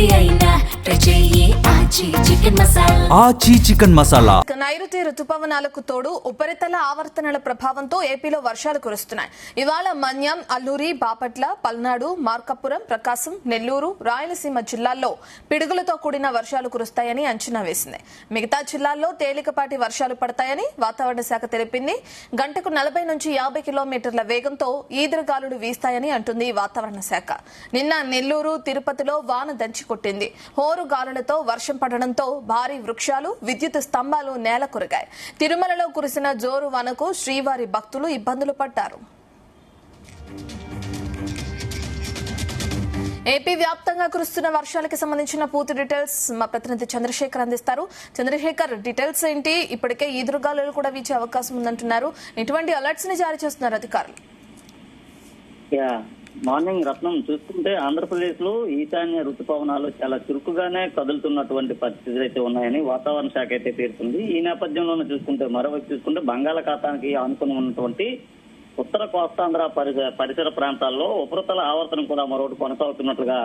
ఏది అయినా ట్రై చెయ్యి ఆచి చికెన్ మసాలా. ఆచి చికెన్ మసాలా. నైరుతి రుతుపవనాలకు తోడు ఉపరితల ఆవర్తనాల ప్రభావంతో ఏపీలో వర్షాలు కురుస్తున్నాయి. ఇవాళ మన్యం, అల్లూరి, బాపట్ల, పల్నాడు, మార్కాపురం, ప్రకాశం, నెల్లూరు, రాయలసీమ జిల్లాల్లో పిడుగులతో కూడిన వర్షాలు కురుస్తాయని అంచనా వేసింది. మిగతా జిల్లాల్లో తేలికపాటి వర్షాలు పడతాయని వాతావరణ శాఖ తెలిపింది. గంటకు 40 నుంచి 50 కిలోమీటర్ల వేగంతో ఈదురుగాలులు వీస్తాయని అంటుంది వాతావరణ శాఖ. నిన్న నెల్లూరు, తిరుపతిలో వాన దంచి కొట్టింది. హోరు గాలులతో వర్షం పడడంతో భారీ వృక్షాలు, విద్యుత్ స్తంభాలు నేల కొరిగాయి. తిరుమలలో కురిసిన జోరు వానకు శ్రీవారి భక్తులు ఇబ్బందులు పడ్డారు. ఏపీ వ్యాప్తంగా కురుస్తున్న వర్షాలకు సంబంధించిన పూర్తి డీటెయిల్స్ మా ప్రతినిధి చంద్రశేఖర్ అందిస్తారు. చంద్రశేఖర్, డీటెయిల్స్ ఏంటి? ఇప్పటికే ఈదురుగాలులు కూడా వీచే అవకాశం ఉందంటున్నారు. ఎటువంటి అలర్ట్స్ ని జారీ చేస్తున్నారు అధికారులు? మార్నింగ్ రత్నం చూసుకుంటే ఆంధ్రప్రదేశ్ లో ఈశాన్య రుతుపవనాలు చాలా చురుకుగానే కదులుతున్నటువంటి పరిస్థితులు అయితే ఉన్నాయని వాతావరణ శాఖ అయితే పేర్కొంది. ఈ నేపథ్యంలోనే చూసుకుంటే మరోవైపు చూసుకుంటే బంగాళాఖాతానికి ఆనుకుని ఉన్నటువంటి ఉత్తర కోస్తాంధ్ర పరిసర ప్రాంతాల్లో ఉపరితల ఆవర్తనం కూడా మరొకటి కొనసాగుతున్నట్లుగా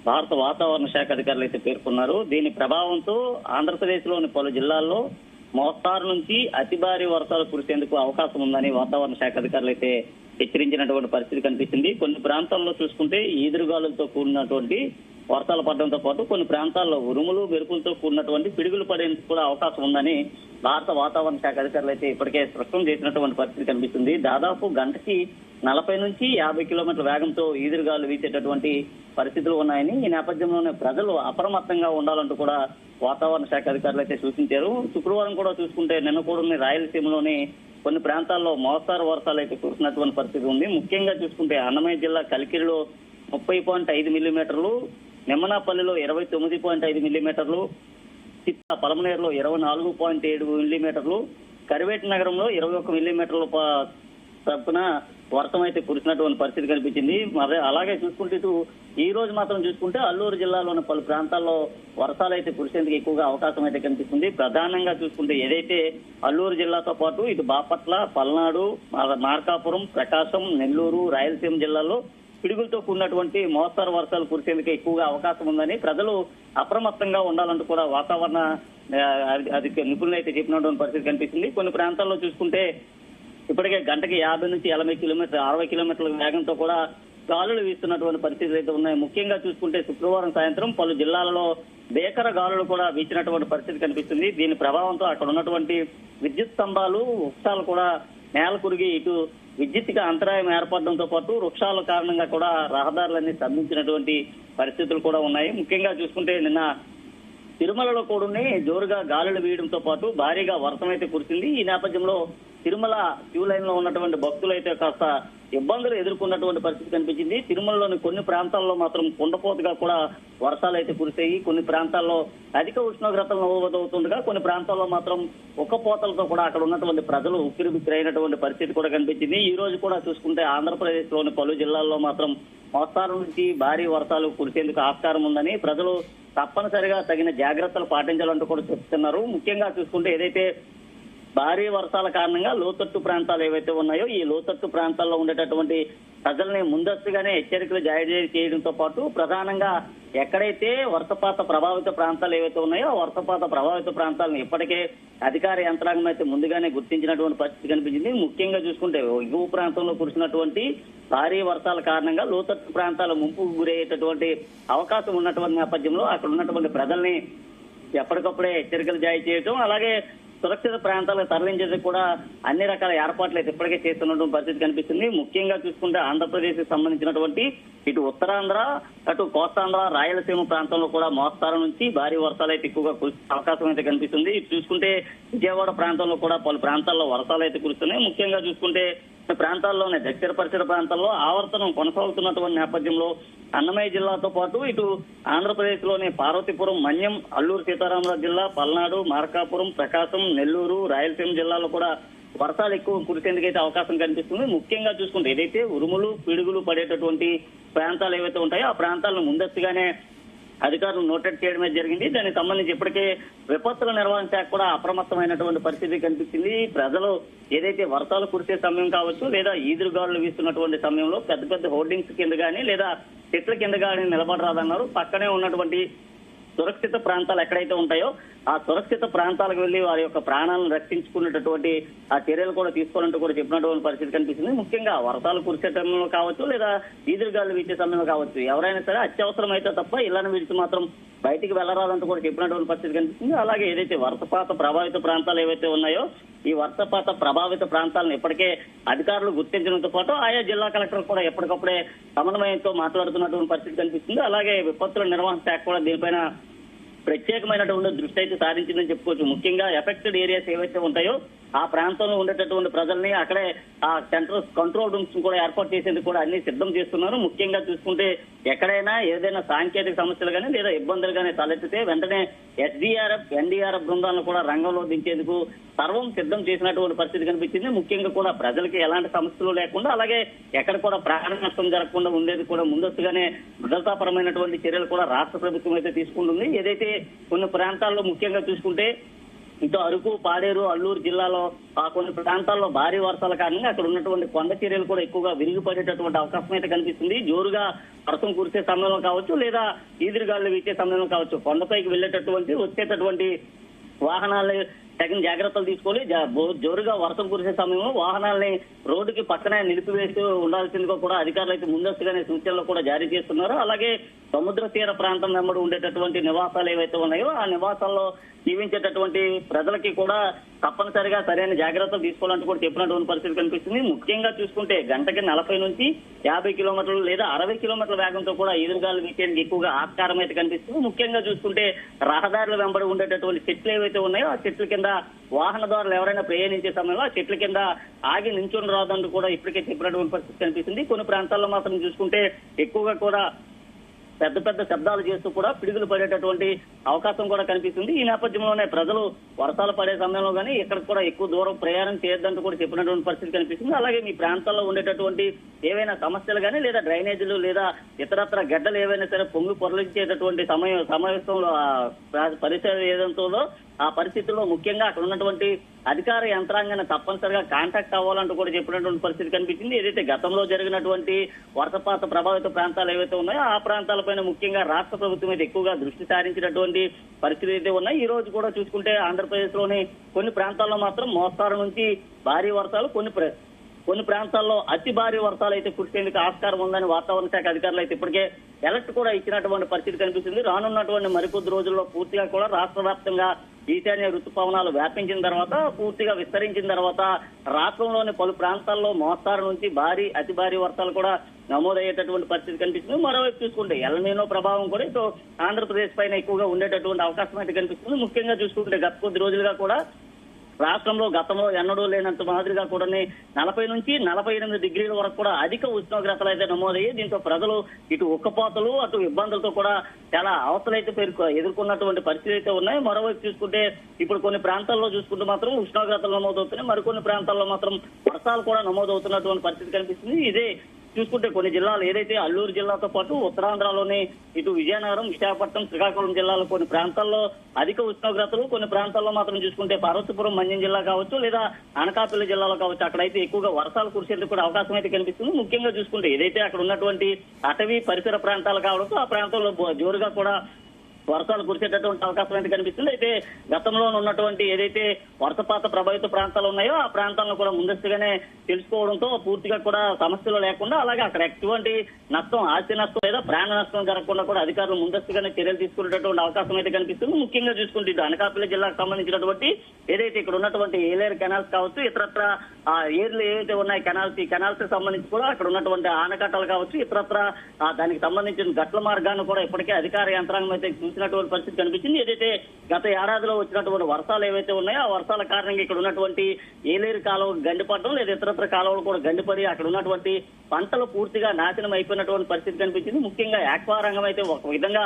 భారత వాతావరణ శాఖ అధికారులు అయితే పేర్కొన్నారు. దీని ప్రభావంతో ఆంధ్రప్రదేశ్ లోని పలు జిల్లాల్లో మోస్తారు నుంచి అతి భారీ వర్షాలు కురిసేందుకు అవకాశం ఉందని వాతావరణ శాఖ అధికారులు అయితే హెచ్చరించినటువంటి పరిస్థితి కనిపిస్తుంది. కొన్ని ప్రాంతాల్లో చూసుకుంటే ఈదురుగాలులతో కూడినటువంటి వర్షాలు పడడంతో పాటు కొన్ని ప్రాంతాల్లో ఉరుములు, మెరుపులతో కూడినటువంటి పిడుగులు పడేందుకు కూడా అవకాశం ఉందని భారత వాతావరణ శాఖ అధికారులు అయితే ఇప్పటికే స్పష్టం చేసినటువంటి పరిస్థితి కనిపిస్తుంది. దాదాపు గంటకి 40 నుంచి 50 కిలోమీటర్ల వేగంతో ఈదురుగాలు వీచేటటువంటి పరిస్థితులు ఉన్నాయని, ఈ నేపథ్యంలోనే ప్రజలు అప్రమత్తంగా ఉండాలంటూ కూడా వాతావరణ శాఖ అధికారులు అయితే సూచించారు. శుక్రవారం కూడా చూసుకుంటే నిన్న కూడా రాయలసీమలోని కొన్ని ప్రాంతాల్లో మోస్తారు వర్షాలు అయితే కురిసినటువంటి పరిస్థితి ఉంది. ముఖ్యంగా చూసుకుంటే అన్నమయ్య జిల్లా కలికిరిలో 30.5 మిల్లీమీటర్లు, నిమ్మనాపల్లిలో 29.5 మిల్లీమీటర్లు, చిత్త పలమనేరులో 24.7 మిల్లీమీటర్లు, కరివేటి నగరంలో 21 మిల్లీమీటర్ల తప్పున వర్షం అయితే కురిసినటువంటి పరిస్థితి కనిపించింది. అలాగే చూసుకుంటే ఇటు ఈ రోజు మాత్రం చూసుకుంటే అల్లూరు జిల్లాలోని పలు ప్రాంతాల్లో వర్షాలు అయితే కురిసేందుకు ఎక్కువగా అవకాశం అయితే కనిపిస్తుంది. ప్రధానంగా చూసుకుంటే ఏదైతే అల్లూరు జిల్లాతో పాటు ఇటు బాపట్ల, పల్నాడు, మార్కాపురం, ప్రకాశం, నెల్లూరు, రాయలసీమ జిల్లాల్లో పిడుగులతో కూడినటువంటి మోస్తరు వర్షాలు కురిసేందుకు ఎక్కువగా అవకాశం ఉందని ప్రజలు అప్రమత్తంగా ఉండాలంటూ కూడా వాతావరణ నిపుణులు అయితే చెప్పినటువంటి పరిస్థితి కనిపిస్తుంది. కొన్ని ప్రాంతాల్లో చూసుకుంటే ఇప్పటికే గంటకి 50 నుంచి 60 కిలోమీటర్ల వేగంతో కూడా గాలులు వీస్తున్నటువంటి పరిస్థితులు అయితే ఉన్నాయి. ముఖ్యంగా చూసుకుంటే శుక్రవారం సాయంత్రం పలు జిల్లాలలో భీకర గాలులు కూడా వీచినటువంటి పరిస్థితి కనిపిస్తుంది. దీని ప్రభావంతో అక్కడ ఉన్నటువంటి విద్యుత్ స్తంభాలు, వృక్షాలు కూడా నేల కురిగి ఇటు విద్యుత్కి అంతరాయం ఏర్పడడంతో పాటు వృక్షాల కారణంగా కూడా రహదారులన్నీ స్తంభించినటువంటి పరిస్థితులు కూడా ఉన్నాయి. ముఖ్యంగా చూసుకుంటే నిన్న తిరుమలలో కూడా జోరుగా గాలులు వీయడంతో పాటు భారీగా వర్షం అయితే కురిసింది. ఈ నేపథ్యంలో తిరుమల క్యూ లైన్ లో ఉన్నటువంటి భక్తులు అయితే కాస్త ఇబ్బందులు ఎదుర్కొన్నటువంటి పరిస్థితి కనిపించింది. తిరుమలలోని కొన్ని ప్రాంతాల్లో మాత్రం కుండపోతగా కూడా వర్షాలు అయితే కురిసాయి. కొన్ని ప్రాంతాల్లో అధిక ఉష్ణోగ్రతలు నమోదవుతుండగా కొన్ని ప్రాంతాల్లో మాత్రం ఉక్కపోతలతో కూడా అక్కడ ఉన్నటువంటి ప్రజలు ఉక్కిరిబిక్కిరైనటువంటి పరిస్థితి కూడా కనిపించింది. ఈ రోజు కూడా చూసుకుంటే ఆంధ్రప్రదేశ్ లోని పలు జిల్లాల్లో మాత్రం మోస్తారు నుంచి భారీ వర్షాలు కురిసేందుకు ఆస్కారం ఉందని ప్రజలు తప్పనిసరిగా తగిన జాగ్రత్తలు పాటించాలంటూ కూడా చెప్తున్నారు. ముఖ్యంగా చూసుకుంటే ఏదైతే భారీ వర్షాల కారణంగా లోతట్టు ప్రాంతాలు ఏవైతే ఉన్నాయో ఈ లోతట్టు ప్రాంతాల్లో ఉండేటటువంటి ప్రజల్ని ముందస్తుగానే హెచ్చరికలు జారీ చేయడంతో పాటు ప్రధానంగా ఎక్కడైతే వర్షపాత ప్రభావిత ప్రాంతాలు ఏవైతే ఉన్నాయో ఆ వర్షపాత ప్రభావిత ప్రాంతాలను ఇప్పటికే అధికార యంత్రాంగం అయితే ముందుగానే గుర్తించినటువంటి పరిస్థితి కనిపించింది. ముఖ్యంగా చూసుకుంటే ఎగువ ప్రాంతంలో కురిసినటువంటి భారీ వర్షాల కారణంగా లోతట్టు ప్రాంతాలు ముంపుకు గురయ్యేటటువంటి అవకాశం ఉన్నటువంటి నేపథ్యంలో అక్కడ ఉన్నటువంటి ప్రజల్ని ఎప్పటికప్పుడే హెచ్చరికలు జారీ చేయడం, అలాగే సురక్షిత ప్రాంతాలకు తరలించేందుకు కూడా అన్ని రకాల ఏర్పాట్లు అయితే ఇప్పటికే చేస్తున్నటువంటి పరిస్థితి కనిపిస్తుంది. ముఖ్యంగా చూసుకుంటే ఆంధ్రప్రదేశ్ కి సంబంధించినటువంటి ఇటు ఉత్తరాంధ్ర, అటు కోస్తాంధ్ర, రాయలసీమ ప్రాంతంలో కూడా మోస్తారు నుంచి భారీ వర్షాలు అయితే ఎక్కువగా కురిసే అవకాశం అయితే కనిపిస్తుంది. ఇటు చూసుకుంటే విజయవాడ ప్రాంతంలో కూడా పలు ప్రాంతాల్లో వర్షాలు అయితే కురుస్తున్నాయి. ముఖ్యంగా చూసుకుంటే ప్రాంతాల్లోనే దక్షిణ పరిసర ప్రాంతాల్లో ఆవర్తనం కొనసాగుతున్నటువంటి నేపథ్యంలో అన్నమయ్య జిల్లాతో పాటు ఇటు ఆంధ్రప్రదేశ్ లోని పార్వతీపురం, మన్యం, అల్లూరు సీతారామరాజు జిల్లా, పల్నాడు, మార్కాపురం, ప్రకాశం, నెల్లూరు, రాయలసీమ జిల్లాలో కూడా వర్షాలు ఎక్కువ కురిసేందుకైతే అవకాశం కనిపిస్తుంది. ముఖ్యంగా చూసుకుంటే ఏదైతే ఉరుములు, పిడుగులు పడేటటువంటి ప్రాంతాలు ఏవైతే ఉంటాయో ఆ ప్రాంతాలను ముందస్తుగానే అధికారులు నోటెడ్ చేయడమే జరిగింది. దానికి సంబంధించి ఇప్పటికే విపత్తుల నిర్వహణ శాఖ కూడా అప్రమత్తమైనటువంటి పరిస్థితి కనిపించింది. ప్రజలు ఏదైతే వర్షాలు కురిసే సమయం కావచ్చు లేదా ఈదురుగాలులు వీస్తున్నటువంటి సమయంలో పెద్ద పెద్ద హోర్డింగ్స్ కింద కానీ లేదా చెట్ల కిందగా నిలబడరాదన్నారు. పక్కనే ఉన్నటువంటి సురక్షిత ప్రాంతాలు ఎక్కడైతే ఉంటాయో ఆ సురక్షిత ప్రాంతాలకు వెళ్లి వారి యొక్క ప్రాణాలను రక్షించుకునేటటువంటి ఆ చర్యలు కూడా తీసుకోవాలంటూ కూడా చెప్పినటువంటి పరిస్థితి కనిపిస్తుంది. ముఖ్యంగా వర్షాలు కురిసే సమయంలో కావచ్చు, లేదా ఈదురుగాలు వీచే సమయంలో కావచ్చు, ఎవరైనా సరే అత్యవసరం అయితే తప్ప ఇళ్లను విడిచి మాత్రం బయటికి వెళ్లరాదంటూ కూడా చెప్పినటువంటి పరిస్థితి కనిపిస్తుంది. అలాగే ఏదైతే వర్షపాత ప్రభావిత ప్రాంతాలు ఏవైతే ఉన్నాయో ఈ వర్షపాత ప్రభావిత ప్రాంతాలను ఇప్పటికే అధికారులు గుర్తించడంతో పాటు ఆయా జిల్లా కలెక్టర్లు కూడా ఎప్పటికప్పుడే సమన్వయంతో మాట్లాడుతున్నటువంటి పరిస్థితి కనిపిస్తుంది. అలాగే విపత్తుల నిర్వహణ శాఖ కూడా దీనిపైన ప్రత్యేకమైనటువంటి దృష్టి అయితే సాధించిందని చెప్పుకోవచ్చు. ముఖ్యంగా ఎఫెక్టెడ్ ఏరియాస్ ఏవైతే ఉంటాయో ఆ ప్రాంతంలో ఉండేటటువంటి ప్రజల్ని అక్కడే ఆ సెంట్రల్ కంట్రోల్ రూమ్స్ కూడా ఏర్పాటు చేసేందుకు కూడా అన్ని సిద్ధం చేస్తున్నారు. ముఖ్యంగా చూసుకుంటే ఎక్కడైనా ఏదైనా సాంకేతిక సమస్యలు కానీ లేదా ఇబ్బందులు కానీ తలెత్తితే వెంటనే ఎస్డీఆర్ఎఫ్, ఎన్డీఆర్ఎఫ్ బృందాలను కూడా రంగంలో దించేందుకు సర్వం సిద్ధం చేసినటువంటి పరిస్థితి కనిపించింది. ముఖ్యంగా కూడా ప్రజలకి ఎలాంటి సమస్యలు లేకుండా, అలాగే ఎక్కడ కూడా ప్రాణ నష్టం జరగకుండా ఉండేది కూడా ముందస్తుగానే భద్రతాపరమైనటువంటి చర్యలు కూడా రాష్ట్ర ప్రభుత్వం అయితే తీసుకుంటుంది. ఏదైతే కొన్ని ప్రాంతాల్లో ముఖ్యంగా చూసుకుంటే ఇటు అరకు, పాడేరు, అల్లూరు జిల్లాలో కొన్ని ప్రాంతాల్లో భారీ వర్షాల కారణంగా అక్కడ ఉన్నటువంటి కొండ చర్యలు కూడా ఎక్కువగా విరిగిపడేటటువంటి అవకాశం అయితే కనిపిస్తుంది. జోరుగా వర్షం కురిసే సమయంలో కావచ్చు, లేదా ఈదురుగాలు వీచే సమయంలో కావచ్చు, కొండపైకి వచ్చేటటువంటి వాహనాలని తగిన జాగ్రత్తలు తీసుకొని జోరుగా వర్షం కురిసే సమయంలో వాహనాలని రోడ్డుకి పక్కనే నిలిపివేస్తూ ఉండాల్సిందిగా కూడా అధికారులు అయితే ముందస్తుగానే సూచనలు కూడా జారీ చేస్తున్నారు. అలాగే సముద్ర తీర ప్రాంతం వెంబడి ఉండేటటువంటి నివాసాలు ఏవైతే ఉన్నాయో ఆ నివాసాల్లో జీవించేటటువంటి ప్రజలకి కూడా తప్పనిసరిగా సరైన జాగ్రత్తలు తీసుకోవాలంటూ కూడా చెప్పినటువంటి పరిస్థితి కనిపిస్తుంది. ముఖ్యంగా చూసుకుంటే గంటకి 40 నుంచి 50 కిలోమీటర్లు లేదా 60 కిలోమీటర్ల వేగంతో కూడా ఈదురుగాలు వీచేందుకు ఎక్కువగా ఆస్కారం అయితే కనిపిస్తుంది. ముఖ్యంగా చూసుకుంటే రహదారుల వెంబడి ఉండేటటువంటి చెట్లు ఏవైతే ఉన్నాయో ఆ చెట్ల కింద వాహనదారులు ఎవరైనా ప్రయాణించే సమయంలో ఆ చెట్ల కింద ఆగి నించుని రాదంటూ కూడా ఇప్పటికే చెప్పినటువంటి పరిస్థితి కనిపిస్తుంది. కొన్ని ప్రాంతాల్లో మాత్రం చూసుకుంటే ఎక్కువగా కూడా పెద్ద పెద్ద శబ్దాలు చేస్తూ కూడా పిడుగులు పడేటటువంటి అవకాశం కూడా కనిపిస్తుంది. ఈ నేపథ్యంలోనే ప్రజలు వర్షాలు పడే సమయంలో కానీ ఇక్కడ కూడా ఎక్కువ దూరం ప్రయాణం చేయొద్దంటూ కూడా చెప్పినటువంటి పరిస్థితి కనిపిస్తుంది. అలాగే మీ ప్రాంతాల్లో ఉండేటటువంటి ఏవైనా సమస్యలు కానీ లేదా డ్రైనేజీలు లేదా ఇతరత్ర గడ్డలు ఏవైనా సరే పొంగి పొరలించేటటువంటి సమావేశంలో పరిసర ఏదంతో ఆ పరిస్థితుల్లో ముఖ్యంగా అక్కడ ఉన్నటువంటి అధికార యంత్రాంగాన్ని తప్పనిసరిగా కాంటాక్ట్ అవ్వాలంటూ కూడా చెప్పినటువంటి పరిస్థితి కనిపించింది. ఏదైతే గతంలో జరిగినటువంటి వర్షపాత ప్రభావిత ప్రాంతాలు ఏవైతే ఉన్నాయో ఆ ప్రాంతాలపైన ముఖ్యంగా రాష్ట్ర ప్రభుత్వం మీద ఎక్కువగా దృష్టి సారించినటువంటి పరిస్థితి అయితే ఉన్నాయి. ఈ రోజు కూడా చూసుకుంటే ఆంధ్రప్రదేశ్ లోని కొన్ని ప్రాంతాల్లో మాత్రం మోస్తారు నుంచి భారీ వర్షాలు, కొన్ని ప్రాంతాల్లో అతి భారీ వర్షాలు అయితే కురిసేందుకు ఆస్కారం ఉందని వాతావరణ శాఖ అధికారులు అయితే ఇప్పటికే అలర్ట్ కూడా ఇచ్చినటువంటి పరిస్థితి కనిపిస్తుంది. రానున్నటువంటి మరికొద్ది రోజుల్లో పూర్తిగా కూడా రాష్ట్ర వ్యాప్తంగా ఈశాన్య ఋతుపవనాలు వ్యాపించిన తర్వాత, పూర్తిగా విస్తరించిన తర్వాత రాష్ట్రంలోని పలు ప్రాంతాల్లో మోస్తారు నుంచి అతి భారీ వర్షాలు కూడా నమోదయ్యేటటువంటి పరిస్థితి కనిపిస్తుంది. మరోవైపు చూసుకుంటే ఎల్‌నినో ప్రభావం కూడా ఇటు ఆంధ్రప్రదేశ్ పైన ఎక్కువగా ఉండేటటువంటి అవకాశం అయితే కనిపిస్తుంది. ముఖ్యంగా చూసుకుంటే గత కొద్ది రోజులుగా కూడా రాష్ట్రంలో గతంలో ఎన్నడూ లేనంత మాదిరిగా కూడా 40 నుంచి 48 డిగ్రీల వరకు కూడా అధిక ఉష్ణోగ్రతలు అయితే నమోదయ్యాయి. దీంతో ప్రజలు ఇటు ఉక్కపోతలు అటు ఇబ్బందులతో కూడా చాలా అవస్థలైతే ఎదుర్కొన్నటువంటి పరిస్థితి అయితే ఉన్నాయి. మరోవైపు చూసుకుంటే ఇప్పుడు కొన్ని ప్రాంతాల్లో చూసుకుంటే మాత్రం ఉష్ణోగ్రతలు నమోదవుతున్నాయి, మరికొన్ని ప్రాంతాల్లో మాత్రం వర్షాలు కూడా నమోదవుతున్నటువంటి పరిస్థితి కనిపిస్తుంది. ఇదే చూసుకుంటే కొన్ని జిల్లాలు ఏదైతే అల్లూరు జిల్లాతో పాటు ఉత్తరాంధ్రలోని ఇటు విజయనగరం, విశాఖపట్నం, శ్రీకాకుళం జిల్లాలో కొన్ని ప్రాంతాల్లో అధిక ఉష్ణోగ్రతలు, కొన్ని ప్రాంతాల్లో మాత్రం చూసుకుంటే పార్వతీపురం, మన్యం జిల్లా కావచ్చు లేదా అనకాపల్లి జిల్లాలో కావచ్చు అక్కడైతే ఎక్కువగా వర్షాలు కురిసేందుకు కూడా అవకాశం అయితే కనిపిస్తుంది. ముఖ్యంగా చూసుకుంటే ఏదైతే అక్కడ ఉన్నటువంటి అటవీ పరిసర ప్రాంతాలు కావడంతో ఆ ప్రాంతంలో జోరుగా కూడా వర్షాలు కురిసేటటువంటి అవకాశం అయితే కనిపిస్తుంది. అయితే గతంలో ఉన్నటువంటి ఏదైతే వర్షపాత ప్రభావిత ప్రాంతాలు ఉన్నాయో ఆ ప్రాంతాలను కూడా ముందస్తుగానే తెలుసుకోవడంతో పూర్తిగా కూడా సమస్యలు లేకుండా, అలాగే అక్కడ ఎటువంటి నష్టం, ఆస్తి నష్టం లేదా ప్రాణ నష్టం జరగకుండా కూడా అధికారులు ముందస్తుగానే చర్యలు తీసుకునేటటువంటి అవకాశం అయితే కనిపిస్తుంది. ముఖ్యంగా చూసుకుంటే ఇటు అనకాపల్లి జిల్లాకు సంబంధించినటువంటి ఏదైతే ఇక్కడ ఉన్నటువంటి ఏలేరు కెనాల్స్ కావచ్చు, ఇతరత్ర ఏర్లు ఏవైతే ఉన్నాయి కెనాల్స్, ఈ కెనాల్స్ కి సంబంధించి కూడా అక్కడ ఉన్నటువంటి ఆనకట్టలు కావచ్చు, ఇతరత్ర దానికి సంబంధించిన గట్ల మార్గాన్ని కూడా ఇప్పటికే అధికార యంత్రాంగం అయితే చూసినటువంటి పరిస్థితి కనిపించింది. ఏదైతే గత ఏడాదిలో వచ్చినటువంటి వర్షాలు ఏవైతే ఉన్నాయో ఆ వర్షాల కారణంగా ఇక్కడ ఉన్నటువంటి ఏలేరు కాలువ గండిపడడం లేదా ఇతరత్ర కాలువలు కూడా గండిపడి అక్కడ ఉన్నటువంటి పంటలు పూర్తిగా నాశనం అయిపోయినటువంటి పరిస్థితి కనిపించింది. ముఖ్యంగా ఆక్వా రంగం అయితే ఒక విధంగా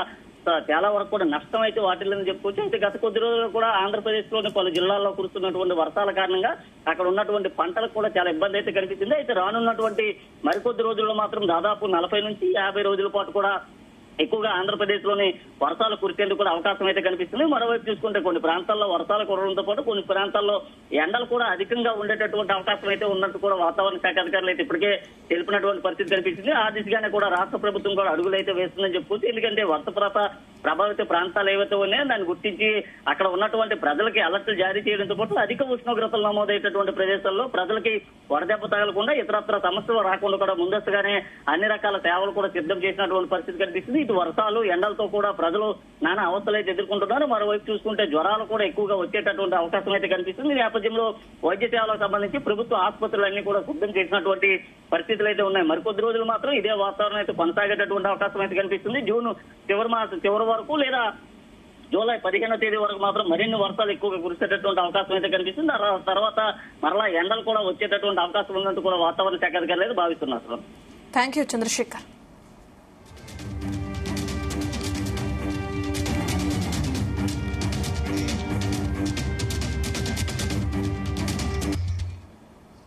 చాలా వరకు కూడా నష్టం అయితే వాటిల్లని చెప్పుకోవచ్చు. అయితే గత కొద్ది రోజులు కూడా ఆంధ్రప్రదేశ్ లోని పలు జిల్లాల్లో కురుస్తున్నటువంటి వర్షాల కారణంగా అక్కడ ఉన్నటువంటి పంటలకు కూడా చాలా ఇబ్బంది అయితే కనిపిస్తుంది. అయితే రానున్నటువంటి మరికొద్ది రోజుల్లో మాత్రం దాదాపు 40 నుంచి 50 రోజుల పాటు కూడా ఎక్కువగా ఆంధ్రప్రదేశ్ లోని వర్షాలు కురిసేందుకు కూడా అవకాశం అయితే కనిపిస్తుంది. మరోవైపు చూసుకుంటే కొన్ని ప్రాంతాల్లో వర్షాలు కురవడంతో పాటు కొన్ని ప్రాంతాల్లో ఎండలు కూడా అధికంగా ఉండేటటువంటి అవకాశం అయితే ఉన్నట్టు కూడా వాతావరణ శాఖ అధికారులు అయితే ఇప్పటికే తెలిపినటువంటి పరిస్థితి కనిపిస్తుంది. ఆ దిశగానే కూడా రాష్ట్ర ప్రభుత్వం కూడా అడుగులు అయితే వేస్తుందని చెప్పుకోవచ్చు. ఎందుకంటే వర్ష ప్రభావిత ప్రాంతాలు ఏవైతే ఉన్నాయో దాన్ని గుర్తించి అక్కడ ఉన్నటువంటి ప్రజలకి అలర్ట్లు జారీ చేయడంతో పాటు అధిక ఉష్ణోగ్రతలు నమోదయ్యేటటువంటి ప్రదేశాల్లో ప్రజలకి వడదెబ్బ తగలకుండా ఇతరత్ర సమస్యలు రాకుండా కూడా ముందస్తుగానే అన్ని రకాల సేవలు కూడా సిద్ధం చేసినటువంటి పరిస్థితి కనిపిస్తుంది. ఇటు వర్షాలు ఎండలతో కూడా ప్రజలు నానా అవస్థలు అయితే ఎదుర్కొంటున్నారు. మరోవైపు చూసుకుంటే జ్వరాలు కూడా ఎక్కువగా వచ్చేటటువంటి అవకాశం అయితే కనిపిస్తుంది. ఈ నేపథ్యంలో వైద్య సేవలకు సంబంధించి ప్రభుత్వ ఆసుపత్రులన్నీ కూడా సిద్ధం చేసినటువంటి పరిస్థితులు అయితే ఉన్నాయి. మరికొద్ది రోజులు మాత్రం ఇదే వాతావరణం అయితే కొనసాగేటటువంటి అవకాశం అయితే కనిపిస్తుంది. జూన్ చివరి వరకు లేదా జూలై 15వ తేదీ వరకు మాత్రం మరిన్ని వర్షాలు ఎక్కువగా కురిసేటటువంటి అవకాశం అయితే కనిపిస్తుంది. తర్వాత మరలా ఎండలు కూడా వచ్చేటటువంటి అవకాశం ఉన్నట్టు కూడా వాతావరణ శాఖ అధికారులు అయితే భావిస్తున్నారు. Thank you Chandrasekhar.